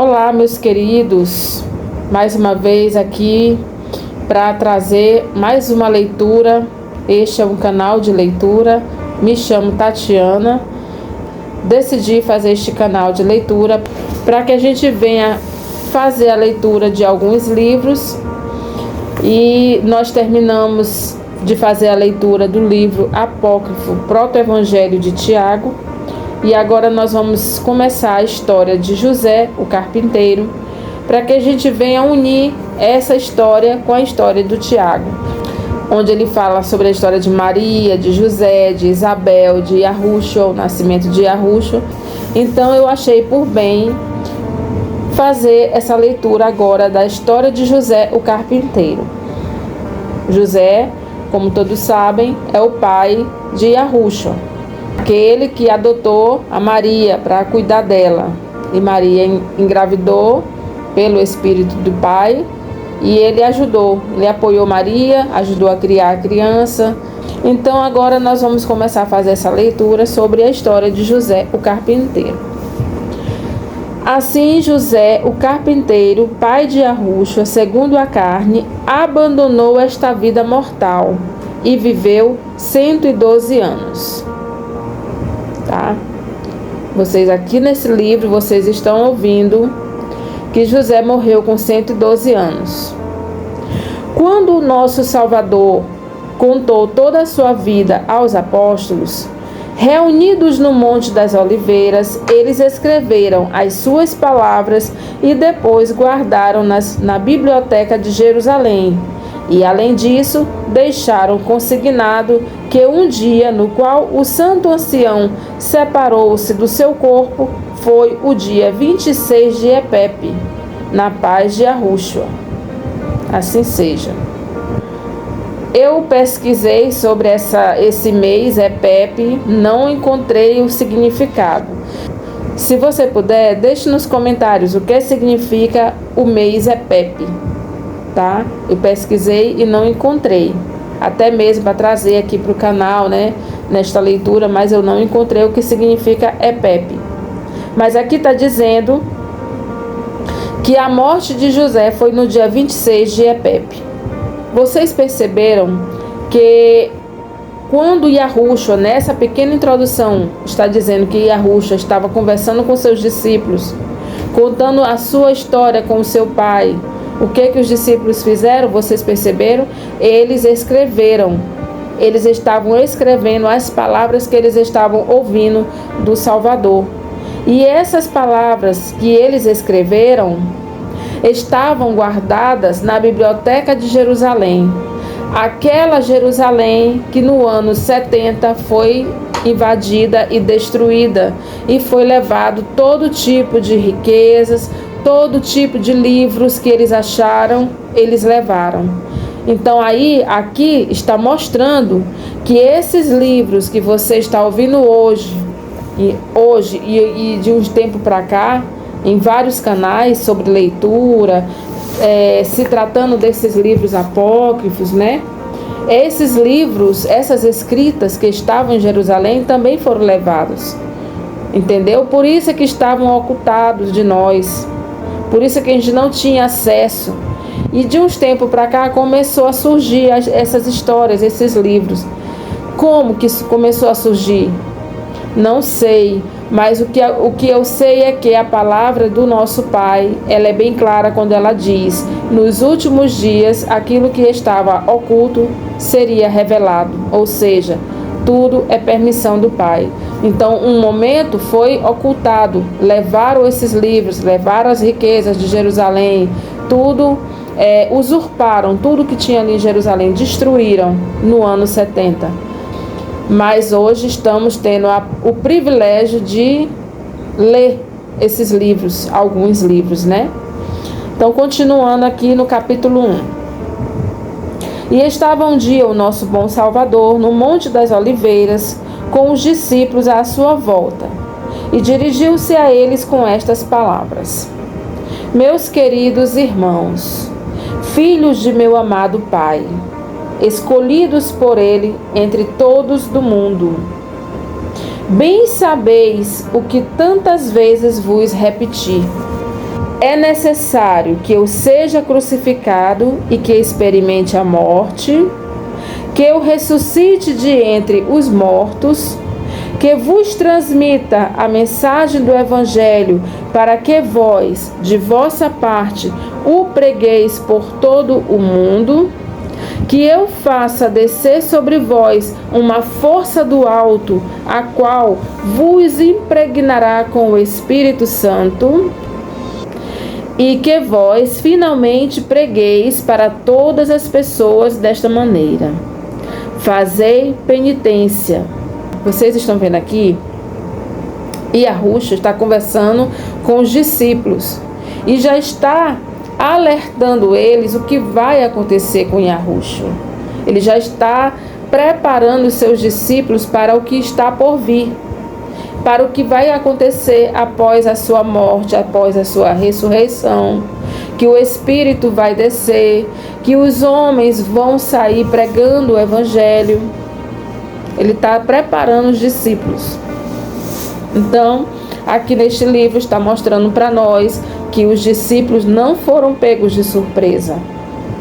Olá, meus queridos, mais uma vez aqui para trazer mais uma leitura. Este é um canal de leitura. Me chamo Tatiana. Decidi fazer este canal de leitura para que a gente venha fazer a leitura de alguns livros, e nós terminamos de fazer a leitura do livro apócrifo Proto-Evangelho de Tiago. E agora nós vamos começar a história de José, o carpinteiro, para que a gente venha unir essa história com a história do Tiago, onde ele fala sobre a história de Maria, de José, de Isabel, de Yahushua, o nascimento de Yahushua. Então eu achei por bem fazer essa leitura agora da história de José, o carpinteiro. José, como todos sabem, é o pai de Yahushua, aquele que adotou a Maria para cuidar dela. E Maria engravidou pelo Espírito do Pai, e ele apoiou Maria, ajudou a criar a criança. Então agora nós vamos começar a fazer essa leitura sobre a história de José, o carpinteiro. Assim José, o carpinteiro, pai de Yahushua, segundo a carne, abandonou esta vida mortal e viveu 112 anos. Tá? Vocês aqui nesse livro, vocês estão ouvindo que José morreu com 112 anos. Quando o nosso Salvador contou toda a sua vida aos apóstolos, reunidos no Monte das Oliveiras, eles escreveram as suas palavras e depois guardaram-nas na biblioteca de Jerusalém. E, além disso, deixaram consignado que um dia no qual o santo ancião separou-se do seu corpo foi o dia 26 de Epepe, na paz de Yahushua. Assim seja. Eu pesquisei sobre esse mês, Epepe, não encontrei o significado. Se você puder, deixe nos comentários o que significa o mês Epepe. Tá? Eu pesquisei e não encontrei, até mesmo para trazer aqui para o canal, né, nesta leitura, mas eu não encontrei o que significa Epepe. Mas aqui está dizendo que a morte de José foi no dia 26 de Epepe. Vocês perceberam que quando Yahushua, nessa pequena introdução, está dizendo que Yahushua estava conversando com seus discípulos, contando a sua história com o seu pai, o que os discípulos fizeram? Vocês perceberam? Eles escreveram. Eles estavam escrevendo as palavras que eles estavam ouvindo do Salvador. E essas palavras que eles escreveram estavam guardadas na biblioteca de Jerusalém. Aquela Jerusalém que no ano 70 foi invadida e destruída, e foi levado todo tipo de riquezas, todo tipo de livros que eles acharam, eles levaram. Então aqui está mostrando que esses livros que você está ouvindo hoje e de um tempo para cá, em vários canais sobre leitura, se tratando desses livros apócrifos, né? Esses livros, essas escritas que estavam em Jerusalém também foram levados. Entendeu? Por isso é que estavam ocultados de nós. Por isso que a gente não tinha acesso. E de uns tempos para cá começou a surgir essas histórias, esses livros. Como que isso começou a surgir? Não sei, mas o que eu sei é que a palavra do nosso Pai, ela é bem clara quando ela diz: nos últimos dias aquilo que estava oculto seria revelado. Ou seja, tudo é permissão do Pai. Então, um momento foi ocultado, levaram esses livros, levaram as riquezas de Jerusalém, tudo, usurparam tudo que tinha ali em Jerusalém, destruíram no ano 70. Mas hoje estamos tendo o privilégio de ler esses livros, alguns livros, né? Então, continuando aqui no capítulo 1. E estava um dia o nosso bom Salvador no Monte das Oliveiras, com os discípulos à sua volta, e dirigiu-se a eles com estas palavras: Meus queridos irmãos, filhos de meu amado Pai, escolhidos por Ele entre todos do mundo, bem sabeis o que tantas vezes vos repeti, é necessário que eu seja crucificado e que experimente a morte, que eu ressuscite de entre os mortos, que vos transmita a mensagem do Evangelho, para que vós, de vossa parte, o pregueis por todo o mundo, que eu faça descer sobre vós uma força do alto, a qual vos impregnará com o Espírito Santo, e que vós finalmente pregueis para todas as pessoas desta maneira. Fazei penitência. Vocês estão vendo aqui? Yahushua está conversando com os discípulos e já está alertando eles o que vai acontecer com Yahushua. Ele já está preparando os seus discípulos para o que está por vir, para o que vai acontecer após a sua morte, após a sua ressurreição, que o Espírito vai descer, que os homens vão sair pregando o Evangelho. Ele está preparando os discípulos. Então, aqui neste livro está mostrando para nós que os discípulos não foram pegos de surpresa.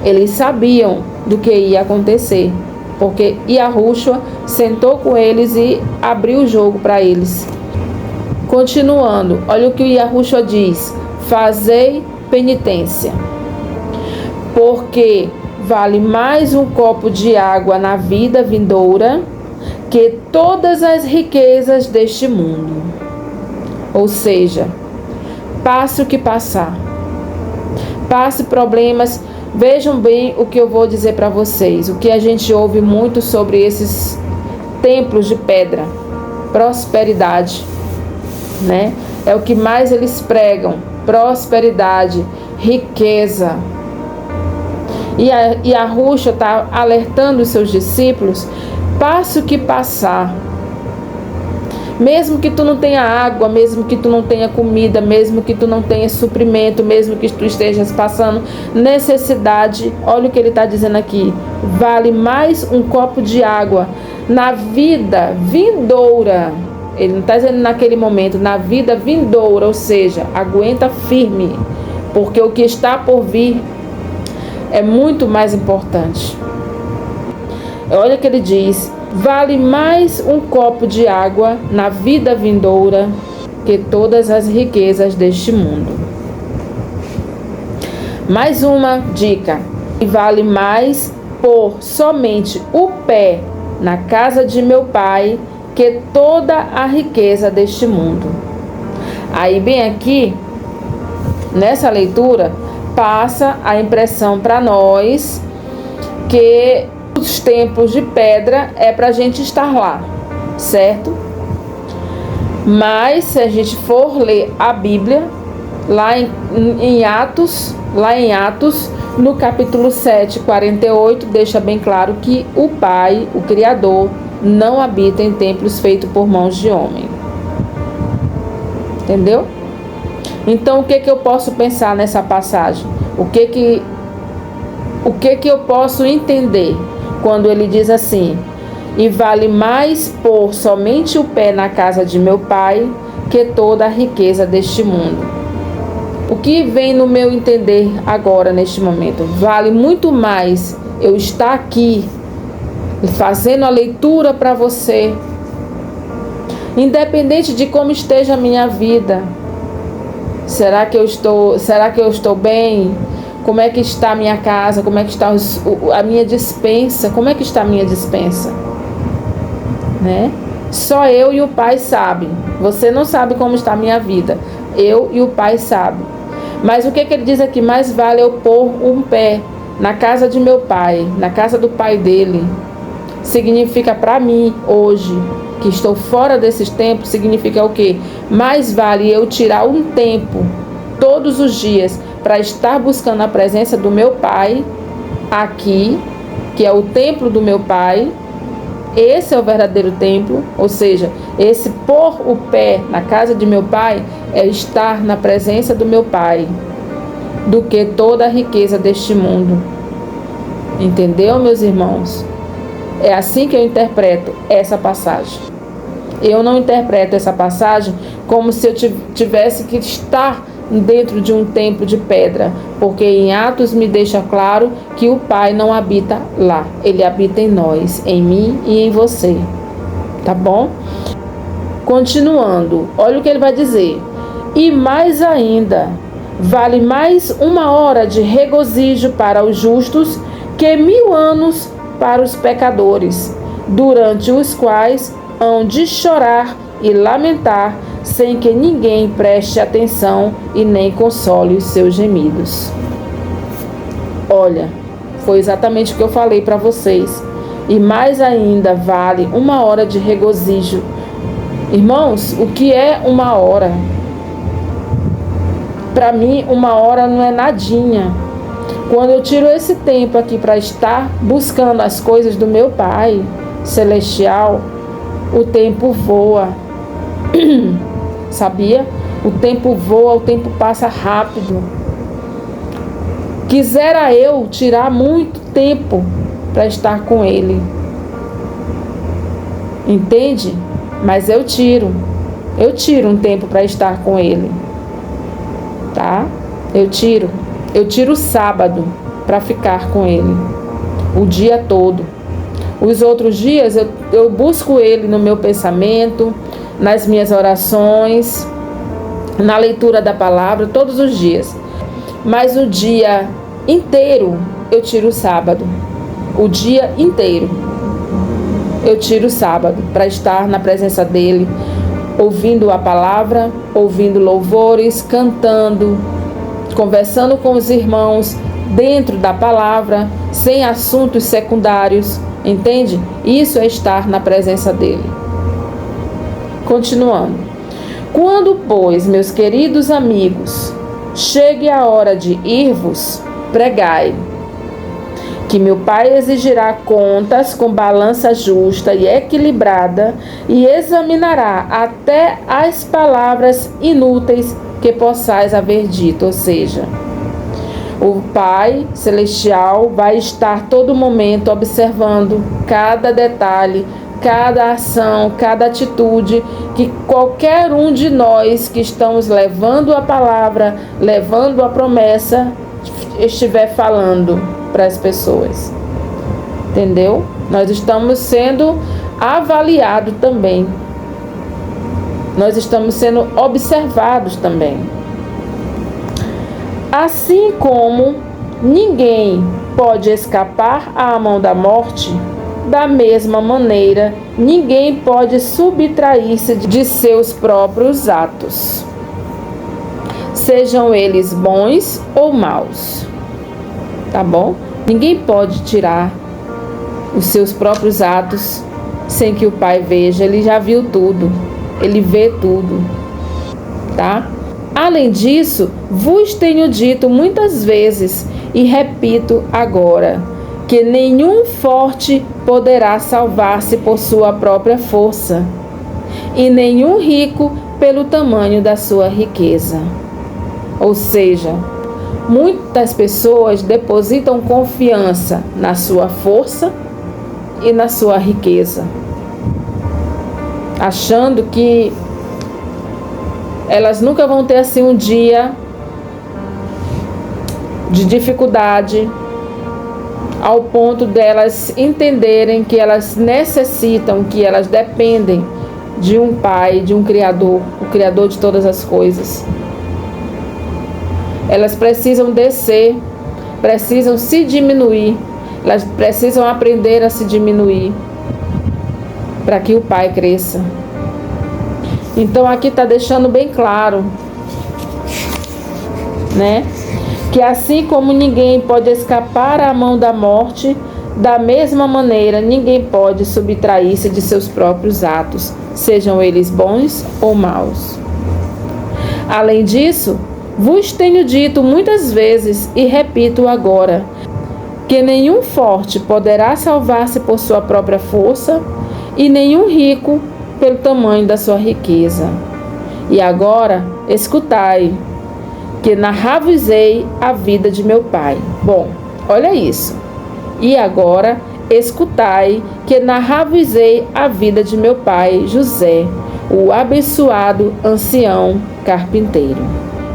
Eles sabiam do que ia acontecer, porque Yahushua sentou com eles e abriu o jogo para eles. Continuando, olha o que o Yahushua diz: fazei penitência, porque vale mais um copo de água na vida vindoura que todas as riquezas deste mundo. Ou seja, passe o que passar, passe problemas. Vejam bem o que eu vou dizer para vocês, o que a gente ouve muito sobre esses templos de pedra: prosperidade, né? É o que mais eles pregam: prosperidade, riqueza. E Yahushua está alertando os seus discípulos: passe o que passar. Mesmo que tu não tenha água, mesmo que tu não tenha comida, mesmo que tu não tenha suprimento, mesmo que tu estejas passando necessidade, olha o que ele está dizendo aqui: vale mais um copo de água na vida vindoura. Ele não está dizendo naquele momento, na vida vindoura, ou seja, aguenta firme, porque o que está por vir é muito mais importante. Olha o que ele diz: vale mais um copo de água na vida vindoura que todas as riquezas deste mundo. Mais uma dica: vale mais pôr somente o pé na casa de meu Pai que toda a riqueza deste mundo. Aí bem aqui, nessa leitura, passa a impressão para nós que os templos de pedra é para a gente estar lá, certo? Mas se a gente for ler a Bíblia, lá em Atos, no capítulo 7, 48, deixa bem claro que o Pai, o Criador, não habita em templos feitos por mãos de homem. Entendeu? Então, o que eu posso pensar nessa passagem? O que eu posso entender quando ele diz assim: e vale mais pôr somente o pé na casa de meu Pai que toda a riqueza deste mundo? O que vem no meu entender agora, neste momento? Vale muito mais eu estar aqui fazendo a leitura para você, independente de como esteja a minha vida. Será que eu estou bem? Como é que está a minha casa? Como é que está a minha despensa? Como é que está a minha despensa? Né? Só eu e o Pai sabem. Você não sabe como está a minha vida. Eu e o Pai sabem. Mas o que ele diz aqui? Mais vale eu pôr um pé na casa de meu Pai, na casa do Pai dele. Significa para mim hoje, que estou fora desses tempos, significa o quê? Mais vale eu tirar um tempo todos os dias para estar buscando a presença do meu Pai aqui, que é o templo do meu Pai. Esse é o verdadeiro templo, ou seja, esse pôr o pé na casa de meu Pai é estar na presença do meu Pai, do que toda a riqueza deste mundo. Entendeu, meus irmãos? É assim que eu interpreto essa passagem. Eu não interpreto essa passagem como se eu tivesse que estar dentro de um templo de pedra, porque em Atos me deixa claro que o Pai não habita lá, ele habita em nós, em mim e em você, tá bom? Continuando, olha o que ele vai dizer: e mais ainda, vale mais 1 hora de regozijo para os justos que 1000 anos para os pecadores, durante os quais hão de chorar e lamentar, sem que ninguém preste atenção e nem console os seus gemidos. Olha, foi exatamente o que eu falei para vocês. E mais ainda vale 1 hora de regozijo. Irmãos, o que é 1 hora? Para mim, 1 hora não é nadinha. Quando eu tiro esse tempo aqui para estar buscando as coisas do meu Pai Celestial, o tempo voa. Sabia? O tempo voa, o tempo passa rápido. Quisera eu tirar muito tempo para estar com Ele. Entende? Mas eu tiro um tempo para estar com Ele, tá? Eu tiro o sábado para ficar com Ele, o dia todo. Os outros dias eu busco Ele no meu pensamento, nas minhas orações, na leitura da palavra, todos os dias. Mas o dia inteiro eu tiro o sábado, o dia inteiro. Eu tiro o sábado para estar na presença dele, ouvindo a palavra, ouvindo louvores, cantando, conversando com os irmãos dentro da palavra, sem assuntos secundários, entende? Isso é estar na presença dele. Continuando. Quando, pois, meus queridos amigos, chegue a hora de ir-vos, pregai, que meu Pai exigirá contas com balança justa e equilibrada e examinará até as palavras inúteis que possais haver dito. Ou seja, o Pai Celestial vai estar todo momento observando cada detalhe, cada ação, cada atitude que qualquer um de nós que estamos levando a palavra, levando a promessa, estiver falando para as pessoas. Entendeu? Nós estamos sendo avaliados também. Nós estamos sendo observados também. Assim como ninguém pode escapar à mão da morte, da mesma maneira, ninguém pode subtrair-se de seus próprios atos, sejam eles bons ou maus. Tá bom? Ninguém pode tirar os seus próprios atos sem que o Pai veja. Ele já viu tudo. Ele vê tudo. Tá? Além disso, vos tenho dito muitas vezes e repito agora, que nenhum forte poderá salvar-se por sua própria força, e nenhum rico pelo tamanho da sua riqueza. Ou seja, muitas pessoas depositam confiança na sua força e na sua riqueza, achando que elas nunca vão ter assim um dia de dificuldade, ao ponto delas entenderem que elas necessitam, que elas dependem de um Pai, de um Criador, o Criador de todas as coisas. Elas precisam descer, precisam se diminuir, elas precisam aprender a se diminuir para que o Pai cresça. Então aqui está deixando bem claro, né? Que assim como ninguém pode escapar à mão da morte, da mesma maneira ninguém pode subtrair-se de seus próprios atos, sejam eles bons ou maus. Além disso, vos tenho dito muitas vezes e repito agora, que nenhum forte poderá salvar-se por sua própria força e nenhum rico pelo tamanho da sua riqueza. E agora, escutai, que narrar-vos-ei a vida de meu Pai. Bom, olha isso. E agora, escutai, que narrar-vos-ei a vida de meu pai José, o abençoado ancião carpinteiro.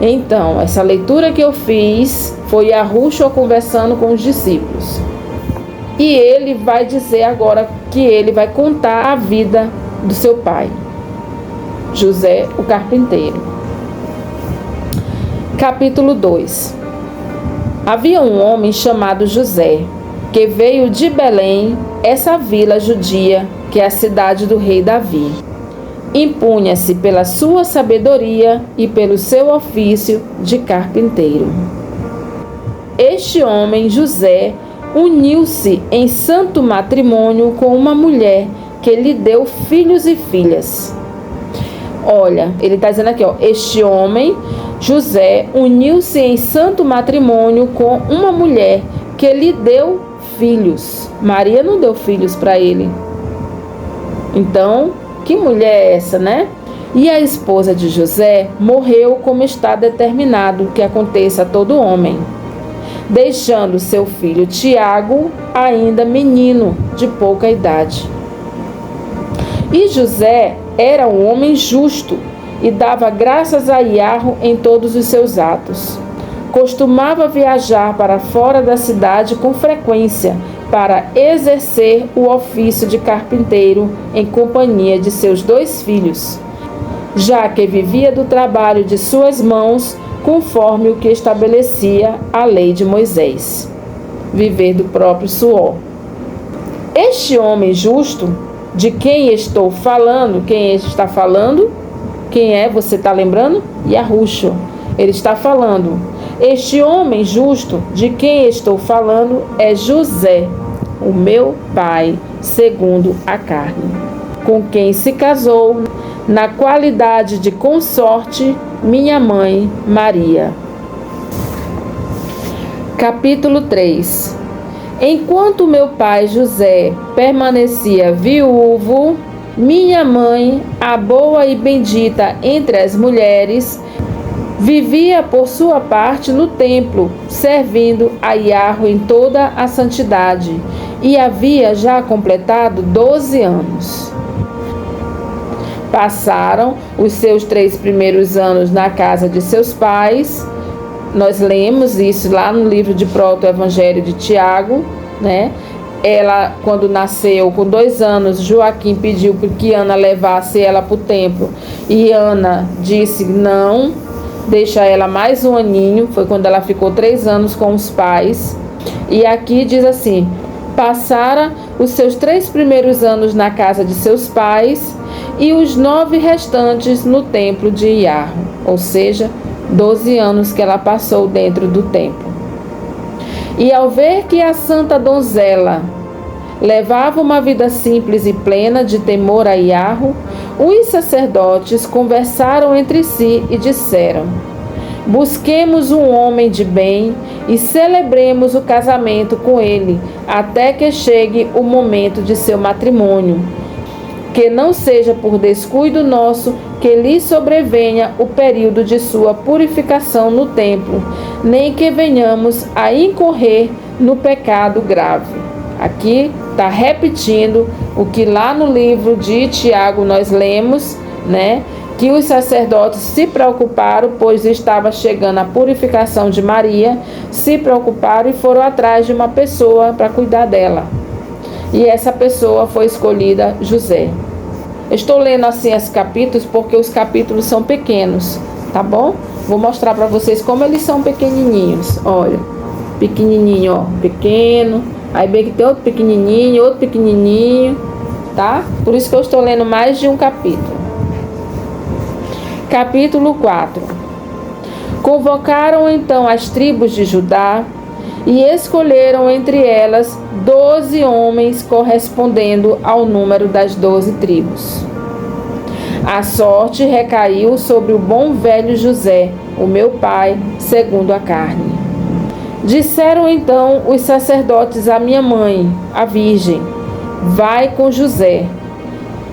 Então, essa leitura que eu fiz foi Yahushua conversando com os discípulos. E ele vai dizer agora que ele vai contar a vida do seu pai, José, o carpinteiro. Capítulo 2. Havia um homem chamado José, que veio de Belém, essa vila judia, que é a cidade do rei Davi. Impunha-se pela sua sabedoria e pelo seu ofício de carpinteiro. Este homem, José, uniu-se em santo matrimônio com uma mulher que lhe deu filhos e filhas. Olha, ele está dizendo aqui, este homem, José, uniu-se em santo matrimônio com uma mulher que lhe deu filhos. Maria não deu filhos para ele. Então, que mulher é essa, né? E a esposa de José morreu como está determinado que aconteça a todo homem, deixando seu filho Tiago ainda menino, de pouca idade. E José era um homem justo e dava graças a Iarro em todos os seus atos. Costumava viajar para fora da cidade com frequência para exercer o ofício de carpinteiro em companhia de seus 2 filhos, já que vivia do trabalho de suas mãos, conforme o que estabelecia a lei de Moisés, viver do próprio suor. Este homem justo, de quem estou falando, quem está falando? Quem é? Você está lembrando? Yahushua. Ele está falando. Este homem justo, de quem estou falando, é José, o meu pai, segundo a carne, com quem se casou, na qualidade de consorte, minha mãe Maria. Capítulo 3. Enquanto meu pai José permanecia viúvo, minha mãe, a boa e bendita entre as mulheres, vivia por sua parte no templo, servindo a Iarro em toda a santidade, e havia já completado 12 anos. Passaram os seus 3 primeiros anos na casa de seus pais. Nós lemos isso lá no livro de Proto-Evangelho de Tiago, né? Ela, quando nasceu, com 2 anos, Joaquim pediu que Ana levasse ela para o templo. E Ana disse não, deixa ela mais um aninho. Foi quando ela ficou 3 anos com os pais. E aqui diz assim: passara os seus 3 primeiros anos na casa de seus pais e os 9 restantes no templo de Iarro, ou seja, 12 anos que ela passou dentro do templo. E ao ver que a santa donzela levava uma vida simples e plena de temor a Iarro, os sacerdotes conversaram entre si e disseram: busquemos um homem de bem e celebremos o casamento com ele, até que chegue o momento de seu matrimônio. Que não seja por descuido nosso que lhe sobrevenha o período de sua purificação no templo, nem que venhamos a incorrer no pecado grave. Aqui está repetindo o que lá no livro de Tiago nós lemos, né? Que os sacerdotes se preocuparam, pois estava chegando a purificação de Maria, se preocuparam e foram atrás de uma pessoa para cuidar dela. E essa pessoa foi escolhida José. Estou lendo assim esses capítulos porque os capítulos são pequenos, tá bom? Vou mostrar para vocês como eles são pequenininhos. Olha, pequenininho, ó, pequeno. Aí bem que tem outro pequenininho, tá? Por isso que eu estou lendo mais de um capítulo. Capítulo 4. Convocaram então as tribos de Judá e escolheram entre elas 12 homens correspondendo ao número das 12 tribos. A sorte recaiu sobre o bom velho José, o meu pai, segundo a carne. Disseram então os sacerdotes à minha mãe, a virgem: vai com José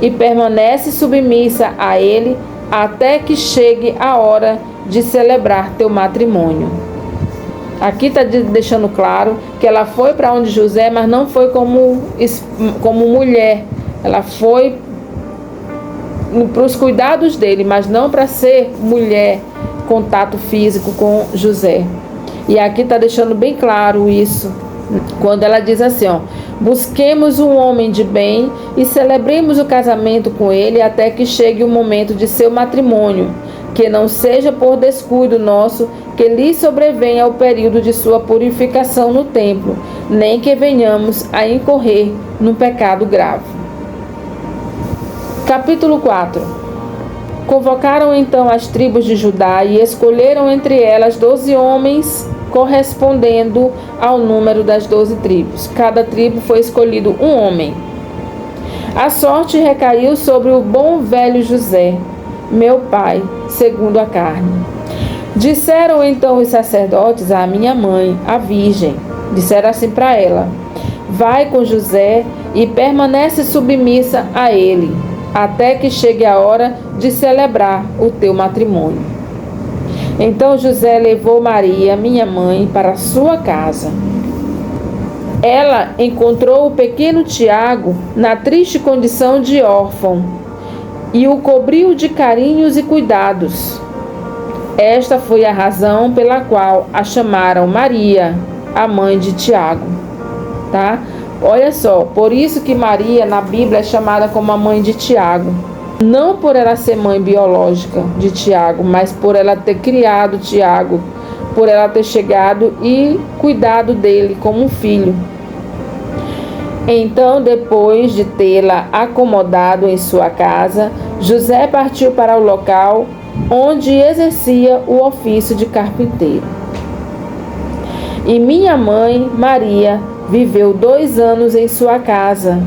e permanece submissa a ele até que chegue a hora de celebrar teu matrimônio. Aqui está deixando claro que ela foi para onde José, mas não foi como mulher. Ela foi para os cuidados dele, mas não para ser mulher contato físico com José. E aqui está deixando bem claro isso, quando ela diz assim, ó: busquemos um homem de bem e celebremos o casamento com ele até que chegue o momento de seu matrimônio, que não seja por descuido nosso que lhe sobrevenha o período de sua purificação no templo, nem que venhamos a incorrer num pecado grave. Capítulo 4. Convocaram então as tribos de Judá e escolheram entre elas 12 homens, correspondendo ao número das 12 tribos. Cada tribo foi escolhido um homem. A sorte recaiu sobre o bom velho José, meu pai, segundo a carne. Disseram então os sacerdotes à minha mãe, a virgem, disseram assim para ela: vai com José e permanece submissa a ele, até que chegue a hora de celebrar o teu matrimônio. Então José levou Maria, minha mãe, para sua casa. Ela encontrou o pequeno Tiago na triste condição de órfão e o cobriu de carinhos e cuidados. Esta foi a razão pela qual a chamaram Maria, a mãe de Tiago. Tá? Olha só, por isso que Maria na Bíblia é chamada como a mãe de Tiago. Não por ela ser mãe biológica de Tiago, mas por ela ter criado Tiago, por ela ter chegado e cuidado dele como um filho. Então, depois de tê-la acomodado em sua casa, José partiu para o local onde exercia o ofício de carpinteiro. E minha mãe, Maria, viveu 2 anos em sua casa,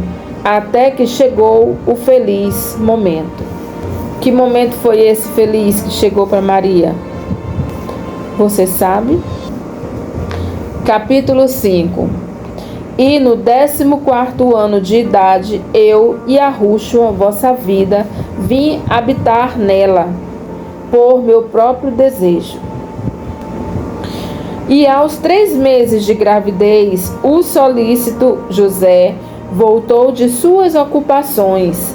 até que chegou o feliz momento. Que momento foi esse feliz que chegou para Maria? Você sabe? Capítulo 5. E no 14º ano de idade, eu e Arruxo, vossa vida, vim habitar nela, por meu próprio desejo. E aos 3 meses de gravidez, o solícito José voltou de suas ocupações.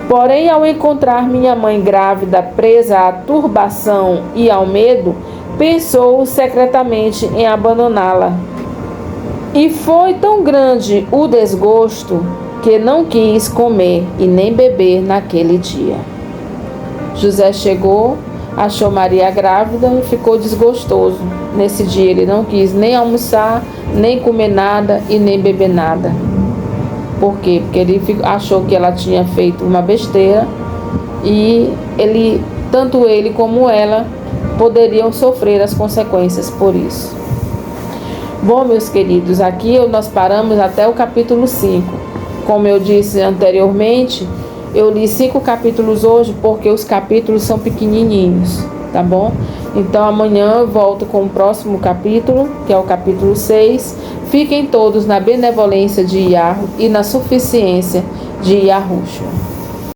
Porém, ao encontrar minha mãe grávida, presa à turbação e ao medo, pensou secretamente em abandoná-la. E foi tão grande o desgosto que não quis comer e nem beber naquele dia. José chegou, achou Maria grávida e ficou desgostoso. Nesse dia ele não quis nem almoçar, nem comer nada e nem beber nada. Por quê? Porque ele achou que ela tinha feito uma besteira e tanto ele como ela poderiam sofrer as consequências por isso. Bom, meus queridos, aqui nós paramos até o capítulo 5. Como eu disse anteriormente, eu li 5 capítulos hoje porque os capítulos são pequenininhos, tá bom? Então amanhã eu volto com o próximo capítulo, que é o capítulo 6. Fiquem todos na benevolência de Iarro e na suficiência de Iarruxo.